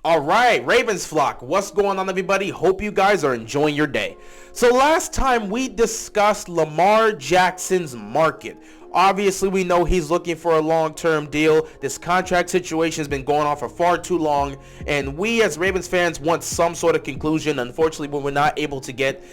All right, Ravens flock, what's going on, everybody? Hope you guys are enjoying your day. So last time we discussed Lamar Jackson's market. Obviously, we know he's looking for a long-term deal. This contract situation has been going on for far too long, and we as Ravens fans want some sort of conclusion. Unfortunately, we were not able to get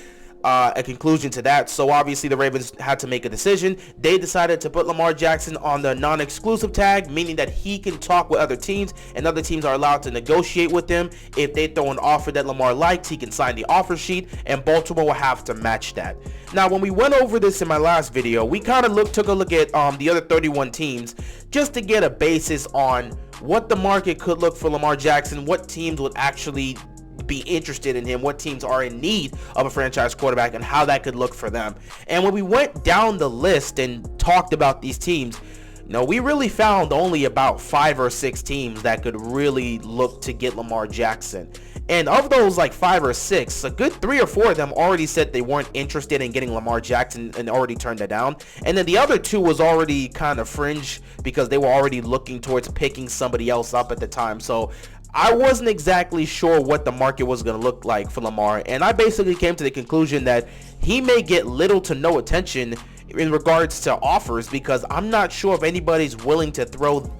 a conclusion to that, so obviously the Ravens had to make a decision. They decided to put Lamar Jackson on the non-exclusive tag, meaning that he can talk with other teams, and other teams are allowed to negotiate with him. If they throw an offer that Lamar likes, he can sign the offer sheet, and Baltimore will have to match that. Now, when we went over this in my last video, we kind of took a look at the other 31 teams just to get a basis on what the market could look for Lamar Jackson, what teams would actually be interested in him, what teams are in need of a franchise quarterback, and how that could look for them. And when we went down the list and talked about these teams, we really found only about 5 or 6 teams that could really look to get Lamar Jackson. And of those, like 5 or 6, a good 3 or 4 of them already said they weren't interested in getting Lamar Jackson and already turned it down. And then the other 2 was already kind of fringe because they were already looking towards picking somebody else up at the time. So I wasn't exactly sure what the market was going to look like for Lamar, and I basically came to the conclusion that he may get little to no attention in regards to offers, because I'm not sure if anybody's willing to throw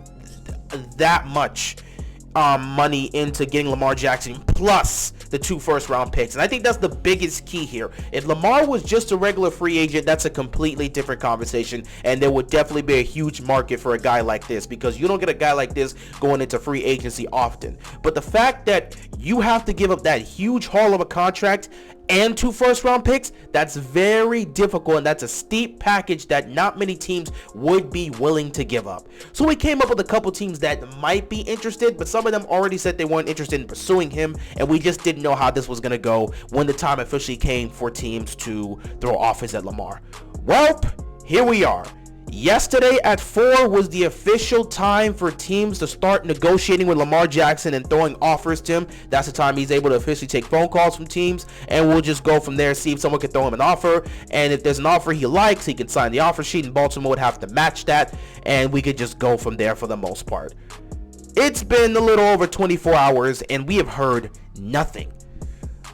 that much money into getting Lamar Jackson plus the 2 first-round picks. And I think that's the biggest key here. If Lamar was just a regular free agent, that's a completely different conversation, and there would definitely be a huge market for a guy like this, because you don't get a guy like this going into free agency often. But the fact that you have to give up that huge haul of a contract and 2 first-round picks, that's very difficult, and that's a steep package that not many teams would be willing to give up. So we came up with a couple teams that might be interested, but some of them already said they weren't interested in pursuing him, and we just didn't know how this was going to go when the time officially came for teams to throw offers at Lamar. Well, here we are. Yesterday at 4 was the official time for teams to start negotiating with Lamar Jackson and throwing offers to him. That's the time he's able to officially take phone calls from teams, and we'll just go from there, see if someone can throw him an offer. And if there's an offer he likes, he can sign the offer sheet, and Baltimore would have to match that, and we could just go from there for the most part. It's been a little over 24 hours, and we have heard nothing.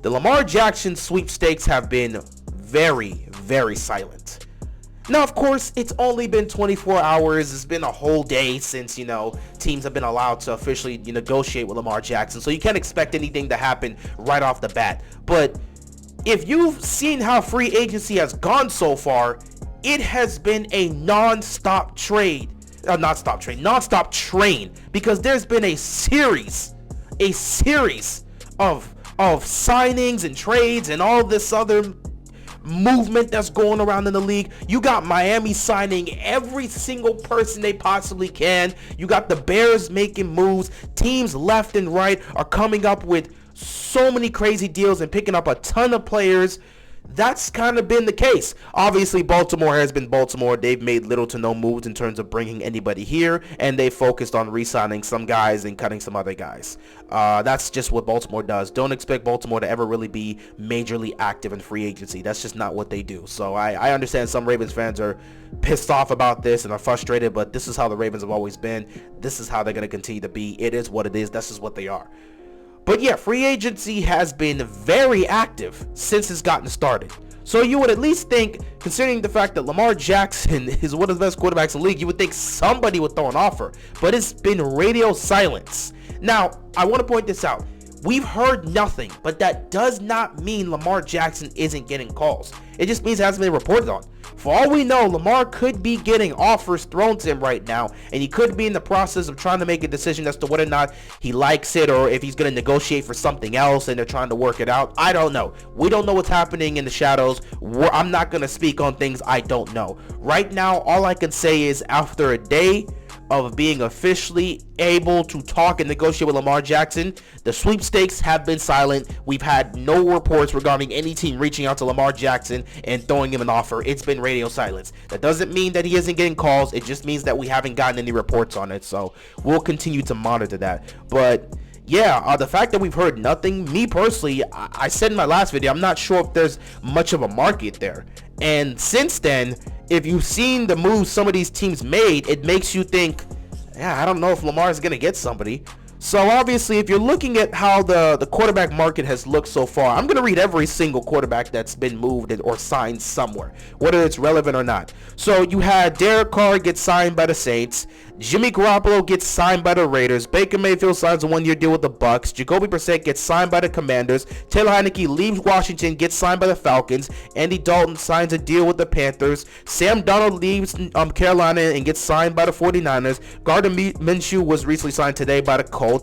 The Lamar Jackson sweepstakes have been very, very silent. Now, of course, it's only been 24 hours. It's been a whole day since, teams have been allowed to officially negotiate with Lamar Jackson. So you can't expect anything to happen right off the bat. But if you've seen how free agency has gone so far, it has been a non-stop train. Because there's been a series of signings and trades and all this other movement that's going around in the league. You got Miami signing every single person they possibly can. You got the Bears making moves. Teams left and right are coming up with so many crazy deals and picking up a ton of players. That's kind of been the case. Obviously, Baltimore has been Baltimore. They've made little to no moves in terms of bringing anybody here, and they focused on re-signing some guys and cutting some other guys. That's just what Baltimore does. Don't expect Baltimore to ever really be majorly active in free agency. That's just not what they do. So I understand some Ravens fans are pissed off about this and are frustrated, but this is how the Ravens have always been. This is how they're going to continue to be. It is what it is. This is what they are. But yeah, free agency has been very active since it's gotten started. So you would at least think, considering the fact that Lamar Jackson is one of the best quarterbacks in the league, you would think somebody would throw an offer. But it's been radio silence. Now, I want to point this out. We've heard nothing, but that does not mean Lamar Jackson isn't getting calls. It just means it hasn't been reported on. For all we know, Lamar could be getting offers thrown to him right now, and he could be in the process of trying to make a decision as to whether or not he likes it or if he's going to negotiate for something else and they're trying to work it out. I don't know. We don't know what's happening in the shadows. I'm not going to speak on things I don't know. Right now, all I can say is after a day of being officially able to talk and negotiate with Lamar Jackson, the sweepstakes have been silent. We've had no reports regarding any team reaching out to Lamar Jackson and throwing him an offer. It's been radio silence. That doesn't mean that he isn't getting calls. It just means that we haven't gotten any reports on it. So we'll continue to monitor that. But yeah, the fact that we've heard nothing, me personally, I said in my last video, I'm not sure if there's much of a market there. And since then, if you've seen the moves some of these teams made, it makes you think, yeah, I don't know if Lamar is going to get somebody. So obviously, if you're looking at how the quarterback market has looked so far, I'm going to read every single quarterback that's been moved or signed somewhere, whether it's relevant or not. So you had Derek Carr get signed by the Saints. Jimmy Garoppolo gets signed by the Raiders. Baker Mayfield signs a one-year deal with the Bucks. Jacoby Brissett gets signed by the Commanders. Taylor Heinicke leaves Washington, gets signed by the Falcons. Andy Dalton signs a deal with the Panthers. Sam Darnold leaves Carolina and gets signed by the 49ers. Gardner Minshew was recently signed today by the Colts.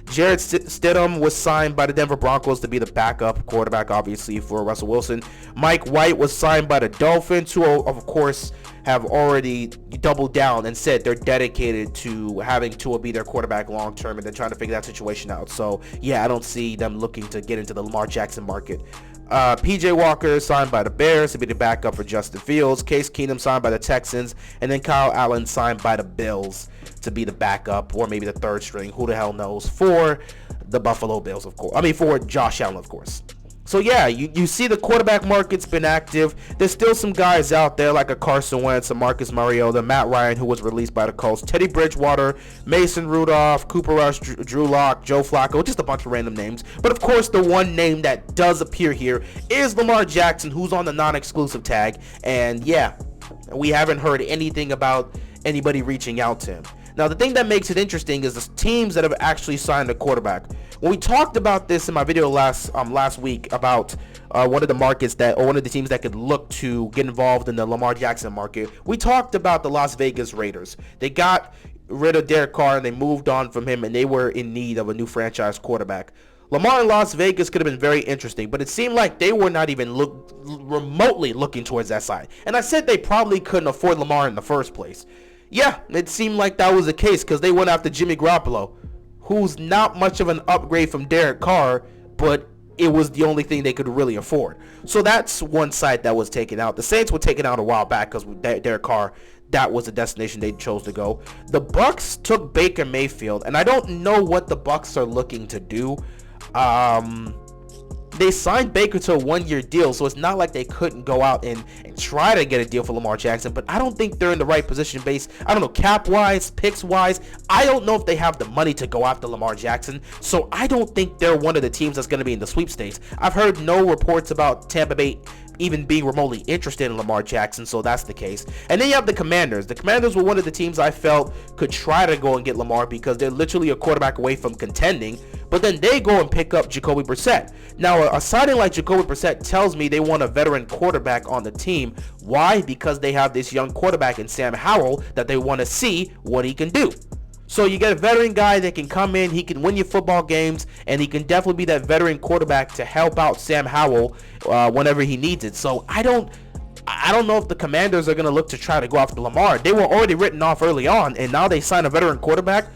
Jarrett Stidham was signed by the Denver Broncos to be the backup quarterback, obviously, for Russell Wilson. Mike White was signed by the Dolphins, who, of course, have already doubled down and said they're dedicated to having Tua be their quarterback long term, and they're trying to figure that situation out. So, yeah, I don't see them looking to get into the Lamar Jackson market. PJ Walker signed by the Bears to be the backup for Justin Fields. Case Keenum signed by the Texans, and then Kyle Allen signed by the Bills to be the backup, or maybe the third string, who the hell knows, for the Buffalo Bills, of course. I mean, for Josh Allen, of course. So yeah, you see the quarterback market's been active. There's still some guys out there like a Carson Wentz, a Marcus Mariota, Matt Ryan, who was released by the Colts, Teddy Bridgewater, Mason Rudolph, Cooper Rush, Drew Lock, Joe Flacco, just a bunch of random names. But of course, the one name that does appear here is Lamar Jackson, who's on the non-exclusive tag. And yeah, we haven't heard anything about anybody reaching out to him. Now, the thing that makes it interesting is the teams that have actually signed a quarterback. When we talked about this in my video last week about one of the markets that, or one of the teams that could look to get involved in the Lamar Jackson market, we talked about the Las Vegas Raiders. They got rid of Derek Carr and they moved on from him, and they were in need of a new franchise quarterback. Lamar in Las Vegas could have been very interesting, but it seemed like they were not even remotely looking towards that side. And I said they probably couldn't afford Lamar in the first place. Yeah, it seemed like that was the case because they went after Jimmy Garoppolo, who's not much of an upgrade from Derek Carr, but it was the only thing they could really afford. So that's one side that was taken out. The Saints were taken out a while back because with Derek Carr, that was the destination they chose to go. The Bucks took Baker Mayfield, and I don't know what the Bucks are looking to do. They signed Baker to a one-year deal, so it's not like they couldn't go out and try to get a deal for Lamar Jackson, but I don't think they're in the right position based, I don't know, cap-wise, picks-wise. I don't know if they have the money to go after Lamar Jackson, so I don't think they're one of the teams that's going to be in the sweepstakes. I've heard no reports about Tampa Bay even being remotely interested in Lamar Jackson, so that's the case. And then you have the Commanders. The Commanders were one of the teams I felt could try to go and get Lamar because they're literally a quarterback away from contending, but then they go and pick up Jacoby Brissett. Now, a signing like Jacoby Brissett tells me they want a veteran quarterback on the team. Why? Because they have this young quarterback in Sam Howell that they want to see what he can do. So you get a veteran guy that can come in, he can win your football games, and he can definitely be that veteran quarterback to help out Sam Howell whenever he needs it. So I don't know if the Commanders are going to look to try to go after Lamar. They were already written off early on, and now they sign a veteran quarterback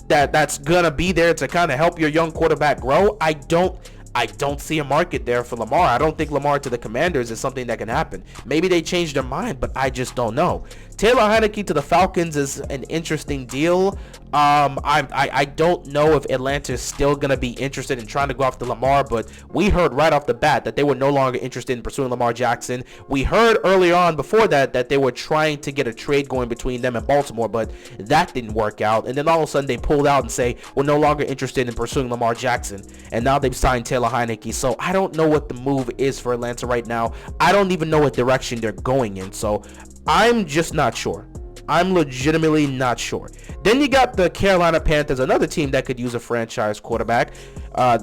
that's going to be there to kind of help your young quarterback grow. I don't see a market there for Lamar. I don't think Lamar to the Commanders is something that can happen. Maybe they changed their mind, but I just don't know. Taylor Heinicke to the Falcons is an interesting deal. I don't know if Atlanta is still going to be interested in trying to go after Lamar, but we heard right off the bat that they were no longer interested in pursuing Lamar Jackson. We heard early on before that they were trying to get a trade going between them and Baltimore, but that didn't work out. And then all of a sudden they pulled out and say, we're no longer interested in pursuing Lamar Jackson. And now they've signed Taylor Heinicke. So I don't know what the move is for Atlanta right now. I don't even know what direction they're going in. So I'm just not sure. I'm legitimately not sure. Then you got the Carolina Panthers, another team that could use a franchise quarterback.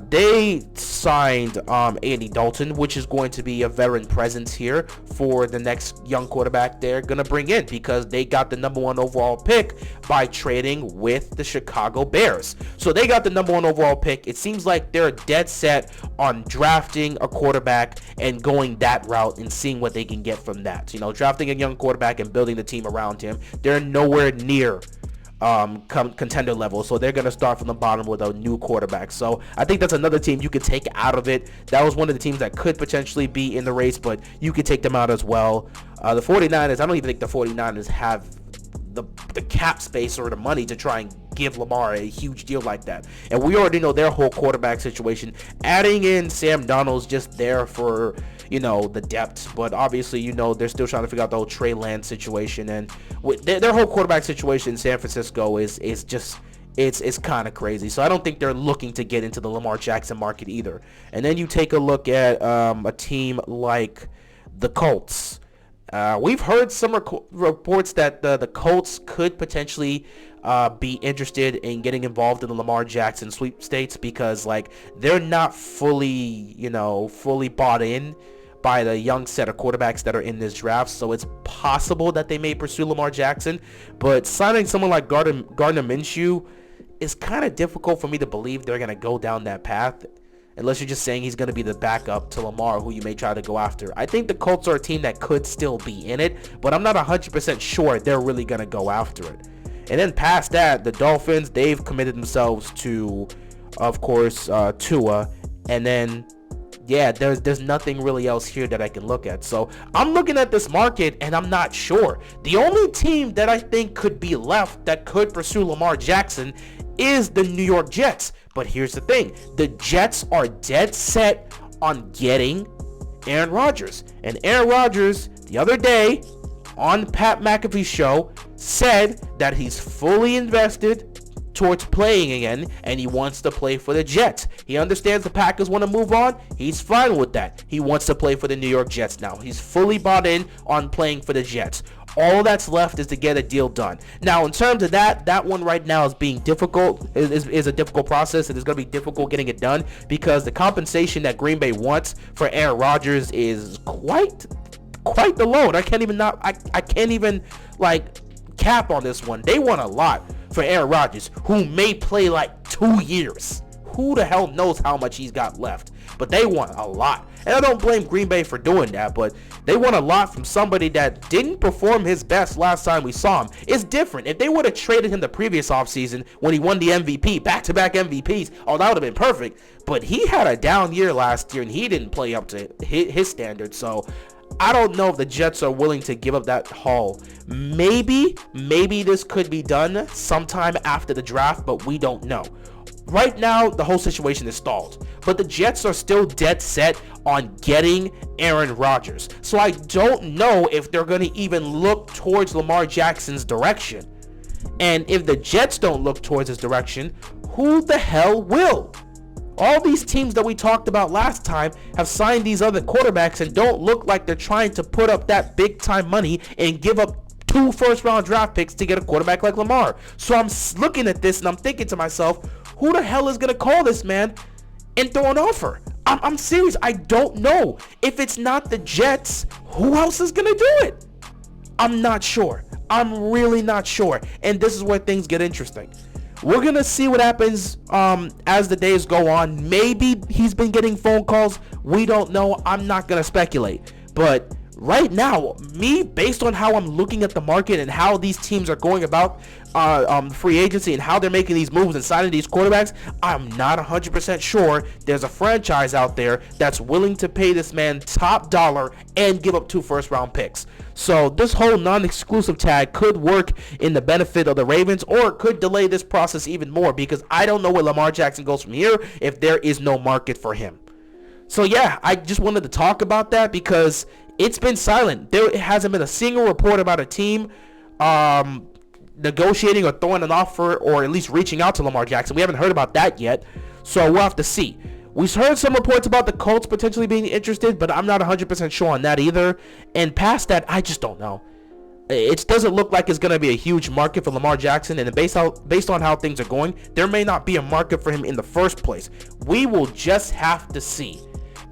They signed Andy Dalton, which is going to be a veteran presence here for the next young quarterback they're going to bring in because they got the #1 overall pick by trading with the Chicago Bears. So they got the #1 overall pick. It seems like they're dead set on drafting a quarterback and going that route and seeing what they can get from that. You know, drafting a young quarterback and building the team around him. They're nowhere near contender level, so they're going to start from the bottom with a new quarterback. So I think that's another team you could take out of it. That was one of the teams that could potentially be in the race, but you could take them out as well. The 49ers, I don't even think the 49ers have the cap space or the money to try and give Lamar a huge deal like that. And we already know their whole quarterback situation. Adding in Sam Darnold's just there for, you know, the depth, but obviously, you know, they're still trying to figure out the whole Trey Lance situation, and their whole quarterback situation in San Francisco is just it's kind of crazy. So I don't think they're looking to get into the Lamar Jackson market either. And then you take a look at a team like the Colts. We've heard some reports that the Colts could potentially be interested in getting involved in the Lamar Jackson sweepstakes because, like, they're not fully bought in by the young set of quarterbacks that are in this draft. So it's possible that they may pursue Lamar Jackson. But signing someone like Gardner Minshew is kind of difficult for me to believe they're going to go down that path. Unless you're just saying he's going to be the backup to Lamar, who you may try to go after. I think the Colts are a team that could still be in it, but I'm not 100% sure they're really going to go after it. And then past that, the Dolphins, they've committed themselves to, of course, Tua. And then, yeah, there's nothing really else here that I can look at. So I'm looking at this market, and I'm not sure. The only team that I think could be left that could pursue Lamar Jackson is the New York Jets. But here's the thing. The Jets are dead set on getting Aaron Rodgers. And Aaron Rodgers, the other day, on Pat McAfee's show, said that he's fully invested towards playing again, and he wants to play for the Jets. He understands the Packers want to move on. He's fine with that. He wants to play for the New York Jets now. He's fully bought in on playing for the Jets. All that's left is to get a deal done. Now, in terms of that one right now is being difficult, is a difficult process, and it's going to be difficult getting it done because the compensation that Green Bay wants for Aaron Rodgers is quite the load. I can't even cap on this one. They want a lot for Aaron Rodgers, who may play like 2 years. Who the hell knows how much he's got left? But they want a lot. And I don't blame Green Bay for doing that, but they want a lot from somebody that didn't perform his best last time we saw him. It's different. If they would have traded him the previous offseason when he won the MVP, back-to-back MVPs, that would have been perfect. But he had a down year last year, and he didn't play up to his standards. So I don't know if the Jets are willing to give up that haul. Maybe this could be done sometime after the draft, but we don't know. Right now, the whole situation is stalled, but the Jets are still dead set on getting Aaron Rodgers. So I don't know if they're going to even look towards Lamar Jackson's direction. And if the Jets don't look towards his direction, who the hell will? All these teams that we talked about last time have signed these other quarterbacks and don't look like they're trying to put up that big time money and give up 2 first-round draft picks to get a quarterback like Lamar. So I'm looking at this and I'm thinking to myself, who the hell is going to call this man and throw an offer? I'm serious. I don't know. If it's not the Jets, who else is going to do it? I'm not sure. I'm really not sure. And this is where things get interesting. We're going to see what happens as the days go on. Maybe he's been getting phone calls. We don't know. I'm not going to speculate. But right now, based on how I'm looking at the market and how these teams are going about free agency and how they're making these moves and signing these quarterbacks, I'm not 100% sure there's a franchise out there that's willing to pay this man top dollar and give up 2 first-round picks. So this whole non-exclusive tag could work in the benefit of the Ravens, or it could delay this process even more because I don't know where Lamar Jackson goes from here if there is no market for him. So yeah, I just wanted to talk about that because it's been silent. There hasn't been a single report about a team negotiating or throwing an offer or at least reaching out to Lamar Jackson. We haven't heard about that yet, so we'll have to see. We've heard some reports about the Colts potentially being interested, but I'm not 100% sure on that either. And past that, I just don't know. It doesn't look like it's going to be a huge market for Lamar Jackson, and based on how things are going, there may not be a market for him in the first place. We will just have to see.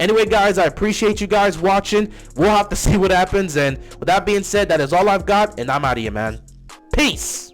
Anyway, guys, I appreciate you guys watching. We'll have to see what happens. And with that being said, that is all I've got, and I'm out of here, man. Peace.